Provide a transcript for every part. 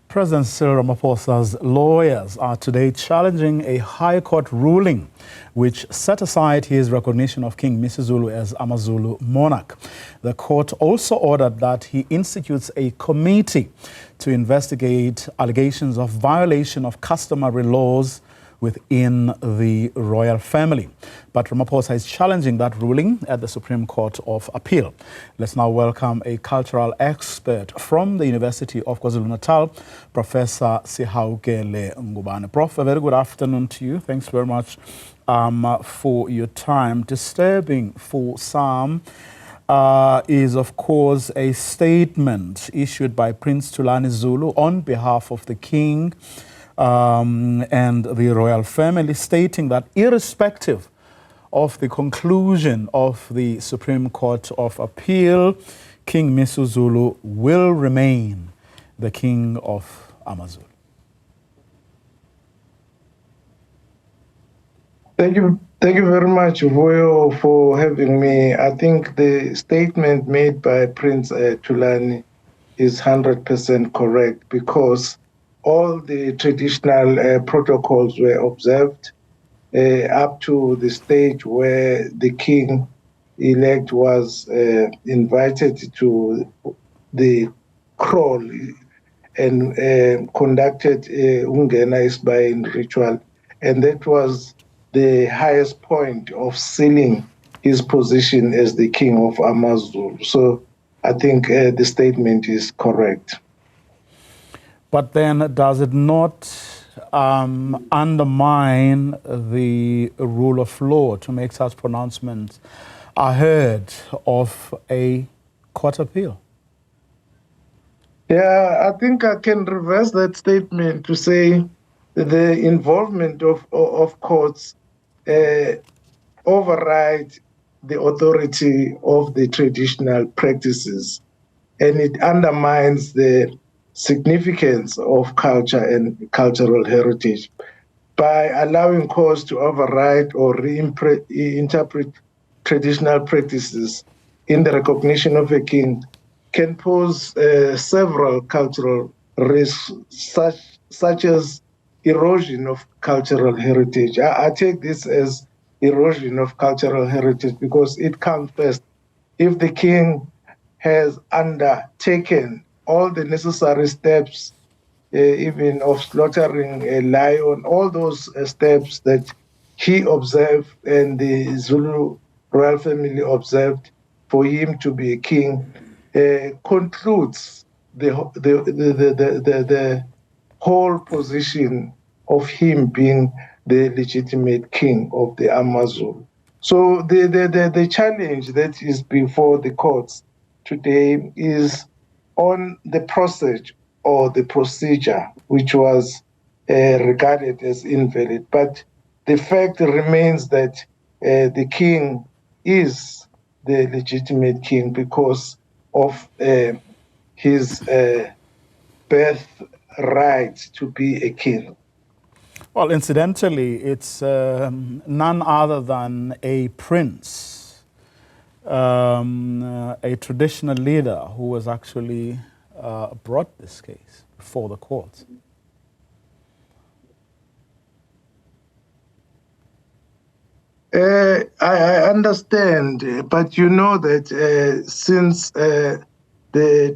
President Cyril Ramaphosa's lawyers are today challenging a High Court ruling which set aside his recognition of King Misuzulu as AmaZulu monarch. The court also ordered that he institutes a committee to investigate allegations of violation of customary laws within the royal family. But Ramaphosa is challenging that ruling at the Supreme Court of Appeal. Let's now welcome a cultural expert from the University of KwaZulu-Natal, Professor Sihawukele Ngubane. Prof, a very good afternoon to you. Thanks very much for your time. Disturbing for some is, of course, a statement issued by Prince Thulani Zulu on behalf of the King and the royal family, stating that irrespective of the conclusion of the Supreme Court of Appeal, King Misuzulu will remain the king of AmaZulu. Thank you very much, Voyo, for having me. I think the statement made by Prince Thulani is 100% correct, because all the traditional protocols were observed up to the stage where the king-elect was invited to the crawl and conducted Ungena Isbain ritual. And that was the highest point of sealing his position as the king of AmaZulu. So I think the statement is correct. But then does it not undermine the rule of law to make such pronouncements ahead of a court appeal? Yeah, I think I can reverse that statement to say that the involvement of courts override the authority of the traditional practices, and it undermines the significance of culture and cultural heritage. By allowing courts to override or reinterpret traditional practices in the recognition of a king can pose several cultural risks, such as erosion of cultural heritage. I take this as erosion of cultural heritage because it comes first. If the king has undertaken all the necessary steps, even of slaughtering a lion, all those steps that he observed and the Zulu royal family observed for him to be a king, concludes the whole position of him being the legitimate king of the AmaZulu. So the challenge that is before the courts today is on the process or the procedure, which was regarded as invalid. But the fact remains that the king is the legitimate king because of his birthright to be a king. Well, incidentally, it's none other than a prince, a traditional leader who was actually brought this case before the court. I understand, but you know that since the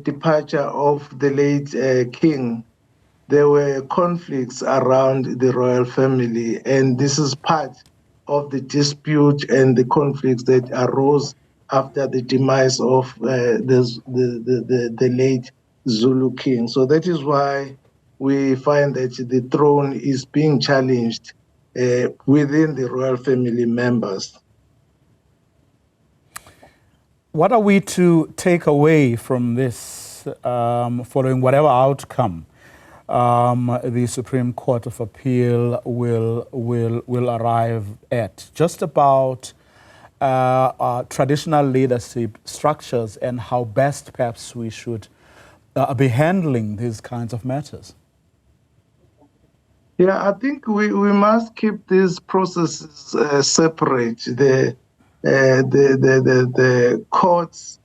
departure of the late king, there were conflicts around the royal family, and this is part of the dispute and the conflicts that arose after the demise of the late Zulu king. So that is why we find that the throne is being challenged within the royal family members. What are we to take away from this following whatever outcome the Supreme Court of Appeal will arrive at? Just about traditional leadership structures and how best perhaps we should be handling these kinds of matters. Yeah, I think we must keep these processes separate, the courts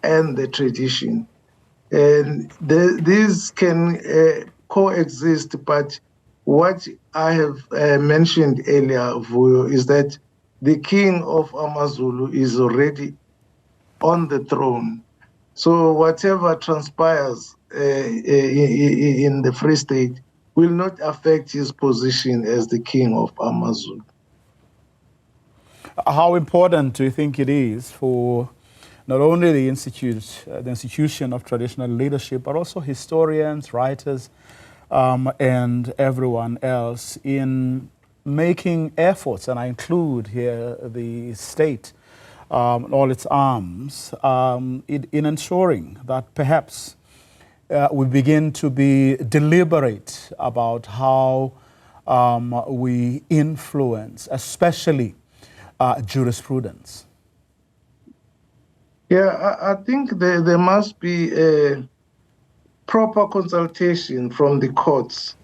and the tradition. And these can coexist, but what I have mentioned earlier, Vuyo, is that the king of AmaZulu is already on the throne. So whatever transpires in the Free State will not affect his position as the king of AmaZulu. How important do you think it is for not only the institution of traditional leadership, but also historians, writers, and everyone else in making efforts, and I include here the state, all its arms, in ensuring that perhaps we begin to be deliberate about how we influence, especially jurisprudence? Yeah, I think there must be a proper consultation from the courts,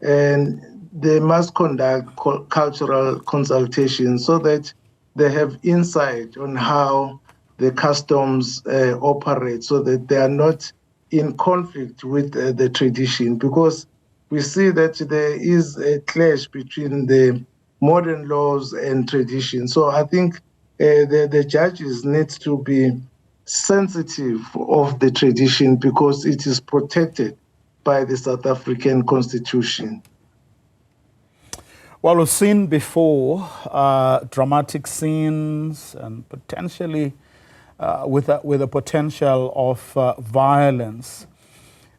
and they must conduct cultural consultation so that they have insight on how the customs operate, so that they are not in conflict with the tradition, because we see that there is a clash between the modern laws and tradition. So I think the judges need to be sensitive of the tradition because it is protected by the South African Constitution. Well, we've seen before dramatic scenes and potentially with a potential of violence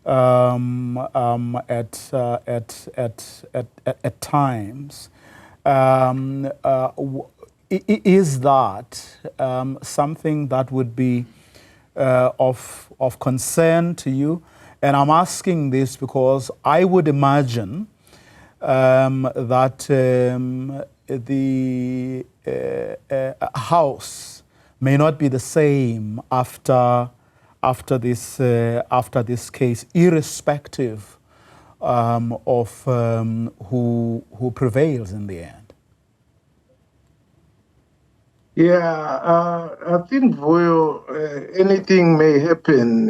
at times. Is that something that would be of concern to you? And I'm asking this because I would imagine that the House may not be the same after this case, irrespective of who prevails in the end. Yeah, I think, Vuyo, anything may happen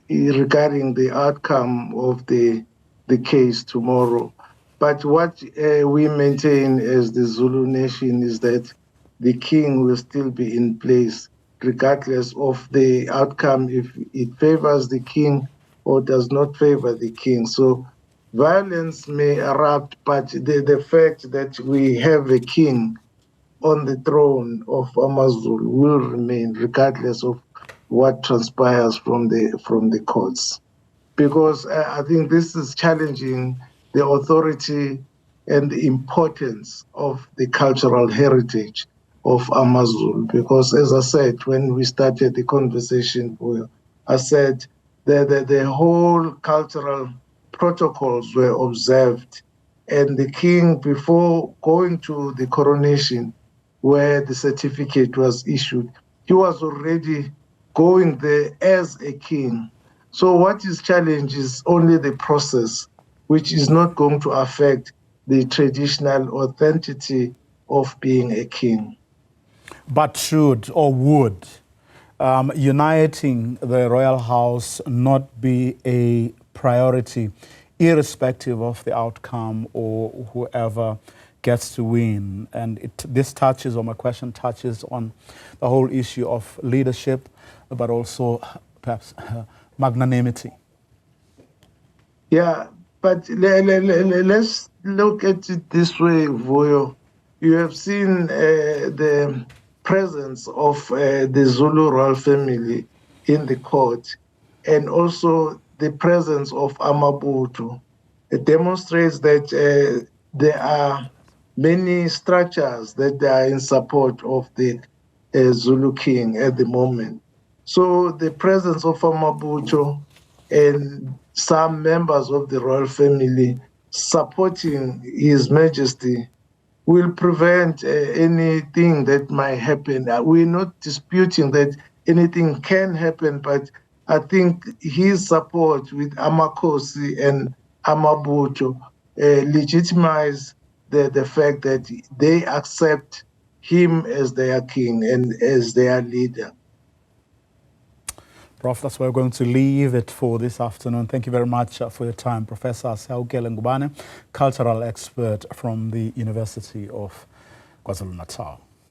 regarding the outcome of the case tomorrow. But what we maintain as the Zulu nation is that the king will still be in place, regardless of the outcome, if it favors the king or does not favor the king. So violence may erupt, but the fact that we have a king on the throne of AmaZulu will remain regardless of what transpires from the courts. Because I think this is challenging the authority and the importance of the cultural heritage of AmaZulu. Because as I said, when we started the conversation, I said that the whole cultural protocols were observed, and the king, before going to the coronation, where the certificate was issued, he was already going there as a king. So what is challenged is only the process, which is not going to affect the traditional authenticity of being a king. But should or would uniting the Royal House not be a priority, irrespective of the outcome or whoever gets to win? And this touches, or my question touches on the whole issue of leadership, but also perhaps magnanimity. Yeah, but let's look at it this way, Vuyo. You have seen the presence of the Zulu royal family in the court, and also the presence of Amabutho. It demonstrates that there are many structures that are in support of the Zulu king at the moment. So the presence of Amabutho and some members of the royal family supporting His Majesty will prevent anything that might happen. We're not disputing that anything can happen, but I think his support with Amakosi and Amabutho legitimize the fact that they accept him as their king and as their leader. Prof, that's where we're going to leave it for this afternoon. Thank you very much for your time. Professor Sihawukele Ngubane, cultural expert from the University of KwaZulu-Natal.